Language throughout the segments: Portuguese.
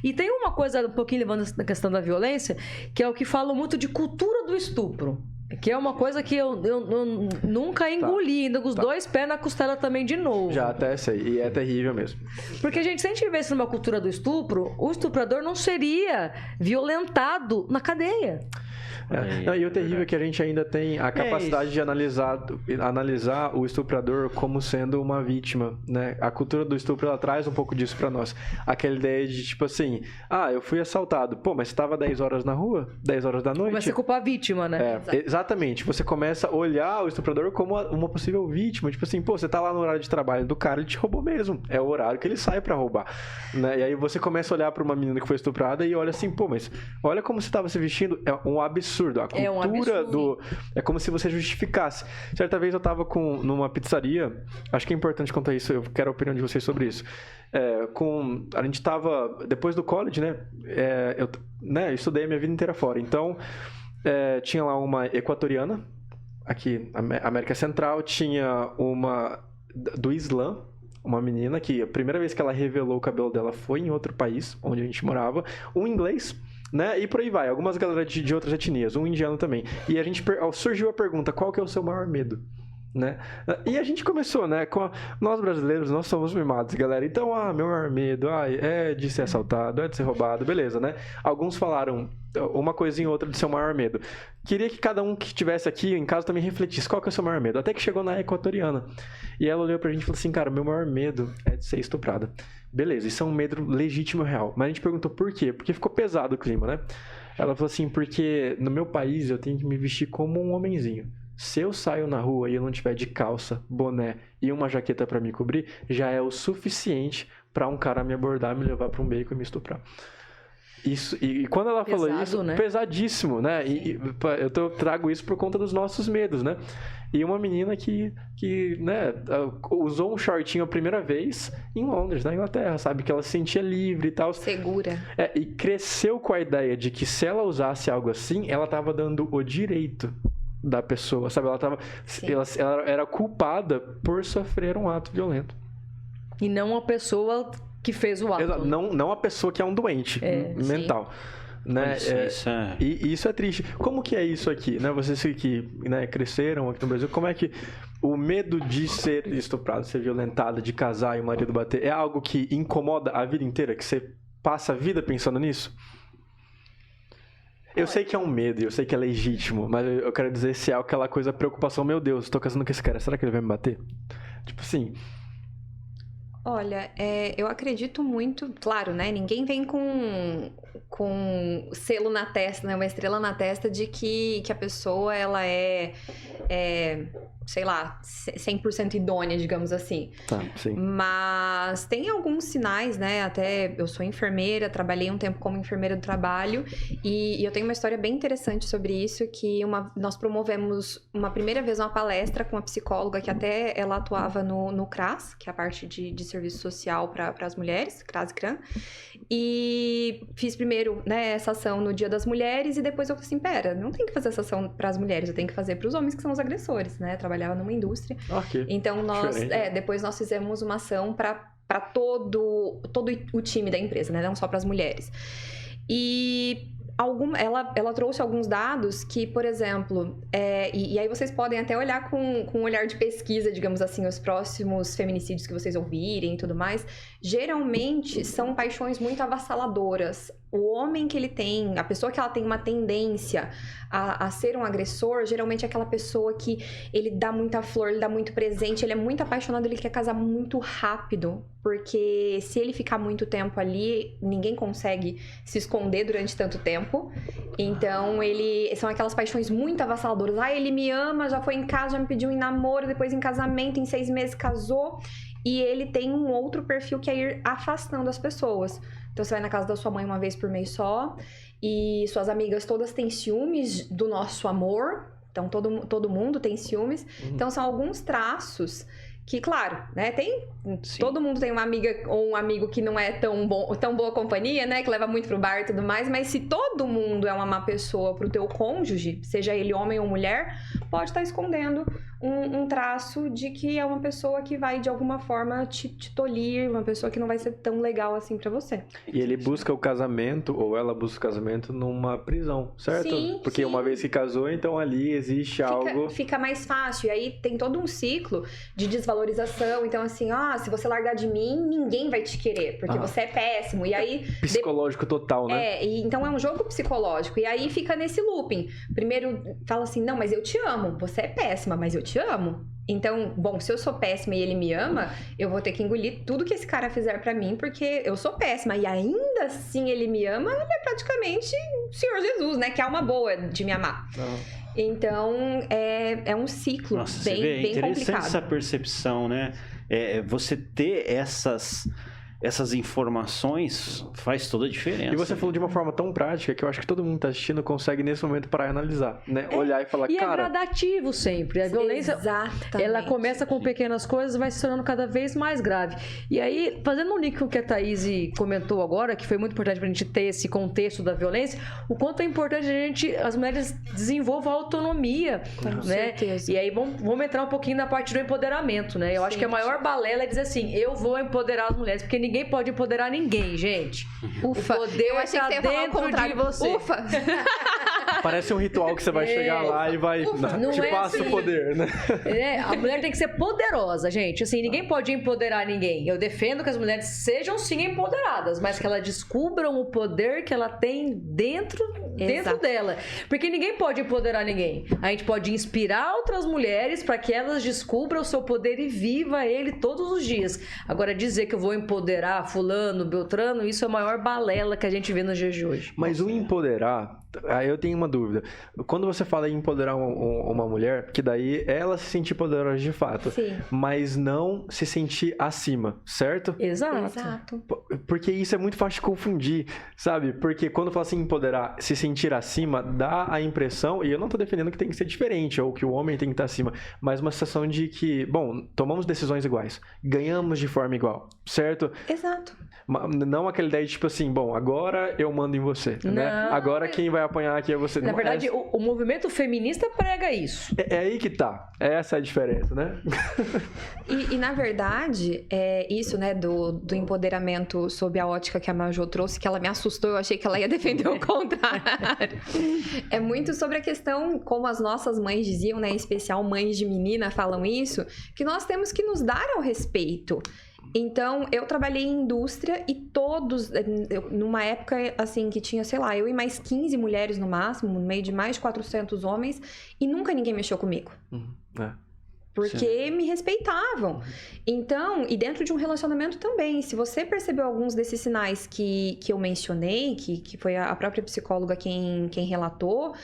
E tem uma coisa, um pouquinho levando a questão da violência, que é o que falam muito de cultura do estupro. Que é uma coisa que eu nunca engoli, ainda com os dois pés na costela também de novo. Já até sei, e é terrível mesmo. Porque, gente, se a gente vivesse numa cultura do estupro, o estuprador não seria violentado na cadeia. Não, e o terrível é que a gente ainda tem a capacidade de analisar o estuprador como sendo uma vítima, né? A cultura do estupro, ela traz um pouco disso pra nós. Aquela ideia de, tipo assim, eu fui assaltado. Pô, mas você tava 10 horas na rua? 10 horas da noite? Começa a culpar a vítima, né? Exatamente. Você começa a olhar o estuprador como uma possível vítima. Tipo assim, pô, você tá lá no horário de trabalho do cara, ele te roubou mesmo. É o horário que ele sai pra roubar. Né? E aí você começa a olhar pra uma menina que foi estuprada e olha assim, pô, mas olha como você tava se vestindo. É um absurdo. A cultura é como se você justificasse. Certa vez eu tava numa pizzaria, acho que é importante contar isso, eu quero a opinião de vocês sobre isso. A gente tava, depois do college, né? Eu estudei a minha vida inteira fora. Então, tinha lá uma equatoriana, aqui, América Central, tinha uma do Islã, uma menina que a primeira vez que ela revelou o cabelo dela foi em outro país, onde a gente morava, um inglês, né? E por aí vai, algumas galera de outras etnias, um indiano também. E a gente surgiu a pergunta, qual que é o seu maior medo? Né? E a gente começou, né? Nós brasileiros, nós somos mimados, galera. Então, meu maior medo é de ser assaltado, é de ser roubado, beleza, né? Alguns falaram uma coisinha ou outra do seu maior medo. Queria que cada um que estivesse aqui em casa também refletisse qual que é o seu maior medo. Até que chegou na equatoriana. E ela olhou pra gente e falou assim, cara, meu maior medo é de ser estuprada. Beleza, isso é um medo legítimo e real. Mas a gente perguntou por quê? Porque ficou pesado o clima, né? Ela falou assim, porque no meu país eu tenho que me vestir como um homenzinho. Se eu saio na rua e eu não tiver de calça, boné e uma jaqueta pra me cobrir, já é o suficiente pra um cara me abordar, me levar pra um beco e me estuprar. Isso, e quando ela falou isso, né? Pesadíssimo, né? E eu trago isso por conta dos nossos medos, né? E uma menina que né, usou um shortinho a primeira vez em Londres, na Inglaterra, sabe? Que ela se sentia livre e tal. Segura. E cresceu com a ideia de que se ela usasse algo assim, ela tava dando o direito da pessoa, sabe? Ela era culpada por sofrer um ato violento. E não a pessoa que fez o ato. Não a pessoa que é um doente mental. Né? E isso é triste. Como que é isso aqui? Né? Vocês que cresceram aqui no Brasil, como é que o medo de ser estuprado, ser violentada, de casar e o marido bater, é algo que incomoda a vida inteira? Que você passa a vida pensando nisso? Eu sei que é um medo, eu sei que é legítimo, mas eu quero dizer se é aquela coisa, preocupação, meu Deus, tô casando com esse cara, será que ele vai me bater? Tipo assim... Olha, eu acredito muito, claro, né? Ninguém vem com selo na testa, né? Uma estrela na testa de que a pessoa, ela sei lá, 100% idônea, digamos assim. Tá, sim. Mas tem alguns sinais, né? Até eu sou enfermeira, trabalhei um tempo como enfermeira do trabalho e eu tenho uma história bem interessante sobre isso, que nós promovemos uma primeira vez uma palestra com uma psicóloga que até ela atuava no CRAS, que é a parte de serviço social para as mulheres, CRAS e CRAM, e fiz primeiro, né, essa ação no Dia das Mulheres e depois eu falei assim, pera, não tem que fazer essa ação para as mulheres, eu tenho que fazer para os homens que são os agressores, né? Trabalhava numa indústria. Okay. Então, depois nós fizemos uma ação para todo o time da empresa, né? Não só para as mulheres. E ela trouxe alguns dados que, por exemplo, e aí vocês podem até olhar com um olhar de pesquisa, digamos assim, os próximos feminicídios que vocês ouvirem e tudo mais, geralmente são paixões muito avassaladoras. O homem que ele tem, a pessoa que ela tem uma tendência a ser um agressor, geralmente é aquela pessoa que ele dá muita flor, ele dá muito presente, ele é muito apaixonado, ele quer casar muito rápido, porque se ele ficar muito tempo ali, ninguém consegue se esconder durante tanto tempo. Então, são aquelas paixões muito avassaladoras. Ele me ama, já foi em casa, já me pediu em namoro, depois em casamento, em 6 meses casou. E ele tem um outro perfil que é ir afastando as pessoas. Então, você vai na casa da sua mãe uma vez por mês só, e suas amigas todas têm ciúmes do nosso amor. Então, todo mundo tem ciúmes. Então, são alguns traços que, claro, né, todo mundo tem uma amiga ou um amigo que não é tão boa companhia, né, que leva muito pro bar e tudo mais, mas se todo mundo é uma má pessoa pro teu cônjuge, seja ele homem ou mulher, pode estar escondendo um traço de que é uma pessoa que vai, de alguma forma, te tolir, uma pessoa que não vai ser tão legal assim pra você. E ele busca o casamento, ou ela busca o casamento numa prisão, certo? Sim, Porque sim. uma vez que casou, então ali existe algo... Fica mais fácil. E aí tem todo um ciclo de desvalorização. Então, assim, se você largar de mim, ninguém vai te querer, porque você é péssimo. E aí... Psicológico total, né? Então é um jogo psicológico. E aí fica nesse looping. Primeiro fala assim, não, mas eu te amo. Você é péssima, mas eu te amo. Então, bom, se eu sou péssima e ele me ama, eu vou ter que engolir tudo que esse cara fizer pra mim, porque eu sou péssima. E ainda assim ele me ama, ele é praticamente o Senhor Jesus, né? Que é alma boa de me amar. Então, é um ciclo. Nossa, bem, você vê, é bem interessante complicado. essa percepção, né? Você ter essas informações faz toda a diferença. E você falou de uma forma tão prática que eu acho que todo mundo tá assistindo consegue nesse momento parar e analisar, né? Olhar e falar, E cara... é gradativo sempre. A violência, Exatamente. ela começa com pequenas coisas e vai se tornando cada vez mais grave. E aí, fazendo um link com o que a Thaís comentou agora, que foi muito importante pra gente ter esse contexto da violência, o quanto é importante as mulheres desenvolvam a autonomia, né? certeza. E aí, vamos entrar um pouquinho na parte do empoderamento, né? Eu acho que a maior balela é dizer assim, eu vou empoderar as mulheres, porque ninguém pode empoderar ninguém, gente. Ufa, O poder eu achei que você ia tá falar o dentro contrário. de você. Ufa! Parece um ritual que você vai chegar lá e vai... não te é passa assim. o poder, né? A mulher tem que ser poderosa, gente. Assim, ninguém pode empoderar ninguém. Eu defendo que as mulheres sejam sim empoderadas, mas que elas descubram o poder que ela tem dentro dela. Porque ninguém pode empoderar ninguém. A gente pode inspirar outras mulheres para que elas descubram o seu poder e viva ele todos os dias. Agora, dizer que eu vou empoderar fulano, beltrano, isso é a maior balela que a gente vê nos dias de hoje. Mas o empoderar, aí eu tenho uma dúvida. Quando você fala em empoderar uma mulher, que daí ela se sentir poderosa de fato, Sim. mas não se sentir acima, certo? Exato. Porque isso é muito fácil de confundir, sabe? Porque quando fala assim empoderar, se sentir acima, dá a impressão, e eu não tô defendendo que tem que ser diferente, ou que o homem tem que estar acima, mas uma sensação de que, bom, tomamos decisões iguais, ganhamos de forma igual, certo? Exato. Não aquela ideia de tipo assim, bom, agora eu mando em você, né? Agora quem vai apanhar aqui é você. Na verdade, o movimento feminista prega isso. É aí que tá. Essa é a diferença, né? E na verdade, isso, né, do empoderamento sob a ótica que a Majô trouxe, que ela me assustou, eu achei que ela ia defender o contrário. É muito sobre a questão, como as nossas mães diziam, né, em especial mães de menina falam isso, que nós temos que nos dar ao respeito. Então, eu trabalhei em indústria e numa época, assim, que tinha, sei lá, eu e mais 15 mulheres no máximo, no meio de mais de 400 homens, e nunca ninguém mexeu comigo. Porque me respeitavam. Então, e dentro de um relacionamento também, se você percebeu alguns desses sinais que eu mencionei, que foi a própria psicóloga quem relatou,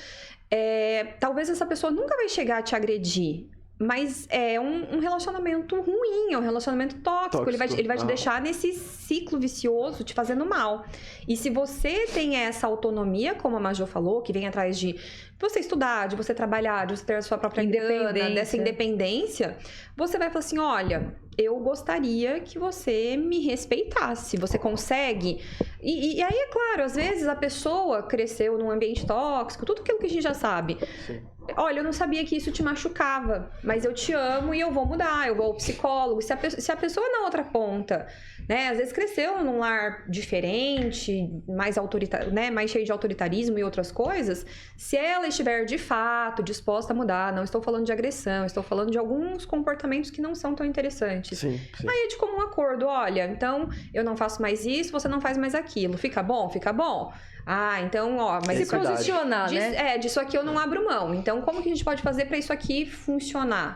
talvez essa pessoa nunca vai chegar a te agredir. Mas é um relacionamento ruim, é um relacionamento tóxico. Ele vai te deixar nesse ciclo vicioso, te fazendo mal. E se você tem essa autonomia, como a Majô falou, que vem atrás de você estudar, de você trabalhar, de você ter a sua própria grana, dessa independência, você vai falar assim, olha, eu gostaria que você me respeitasse. Você consegue? E aí, é claro, às vezes a pessoa cresceu num ambiente tóxico, tudo aquilo que a gente já sabe. Sim. Olha, eu não sabia que isso te machucava, mas eu te amo e eu vou mudar, eu vou ao psicólogo. Se a pessoa na outra ponta, né, às vezes cresceu num lar diferente, mais autoritário, né, mais cheio de autoritarismo e outras coisas, se ela estiver de fato disposta a mudar, não estou falando de agressão, estou falando de alguns comportamentos que não são tão interessantes. Sim. Aí é de comum acordo, olha, então eu não faço mais isso, você não faz mais aquilo. Fica bom? Fica bom? Ah, então, mas... Se posicionar, né? Disso aqui eu não abro mão. Então, como que a gente pode fazer para isso aqui funcionar?